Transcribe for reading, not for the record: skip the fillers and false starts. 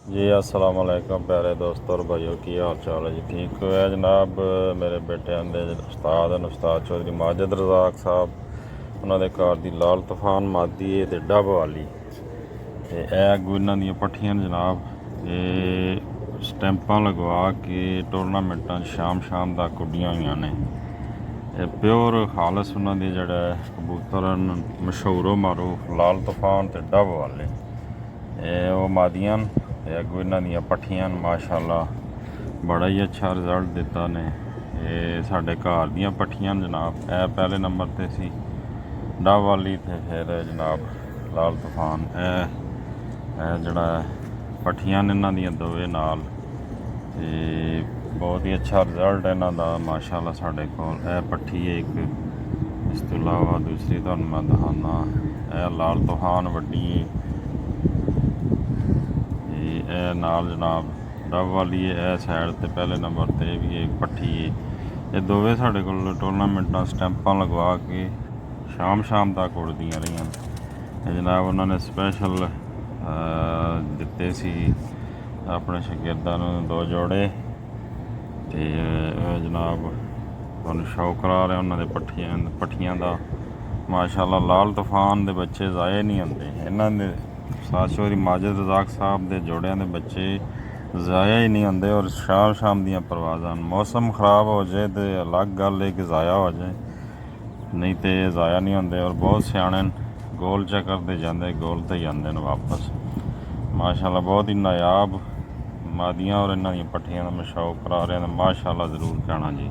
जी अस्सलाम वालेकुम प्यारे दोस्तों और भाइयों की हाल चाल है जी। ठीक है जनाब। मेरे बेटे आंदे उस्ताद हैं उस्ताद चौधरी माजिद रज़ाक साहब उन्होंने घर की लाल तूफान मादी है तो डब वाली ते अगू इन्हों दी पट्ठियां जनाब ये स्टैंपां लगवा के टूरनामेंटा शाम शाम तक उड्डियां हुई ने। प्योर खालस उन्होंने जड़ा कबूतर मशहूरो मारूफ लाल तूफान ते डब वाले वो मादियां अगू इन्हों दी पट्ठियां माशाअल्लाह बड़ा ही अच्छा रिजल्ट दिता ने। ये साढ़े घर दियां पट्ठियां जनाब। ए पहले नंबर ते सी डब वाली ते फिर जनाब लाल तूफान। जड़ा पट्ठियां इन्हों दी दोवे नाल ते बहुत ही अच्छा रिजल्ट इन्हों दा माशाअल्लाह। साढ़े कोल पट्ठी एक इस तो इलावा दूसरी तुहानूं मैं दिखाना लाल तूफान वड्डी नाल जनाब डब वाली है। साइड ते पहले नंबर ते भी एक पट्ठी है। ये दोवे साढ़े कोल टूरनामेंटा स्टैंपां लगवा के शाम शाम तक उड़दियां रही जनाब। उन्होंने स्पैशल दिते सी अपने शागिर्दां नूं दो जोड़े ते जनाब तुहानूं शौक करा रहे उन्होंने पट्ठियां दा माशाअल्लाह। लाल तूफान दे बच्चे ज़ाया नहीं आते। इन्हां दे उस्ताद चौधरी माजिद रज़ाक साहब के जोड़ियां के बच्चे ज़ाया ही नहीं आते और शाम शाम दियां परवाज़ां। मौसम खराब हो जाए तो अलग गल है कि ज़ाया हो जाए, नहीं तो ज़ाया नहीं होंगे। और बहुत सियाने गोल चक्कर ते जाते गोल ते जाते हैं वापस माशाअल्लाह। बहुत ही नायाब मादियां और इन्हों दी पट्ठियां का मैं शौक करा रहा माशाअल्लाह ज़रूर कहना जी।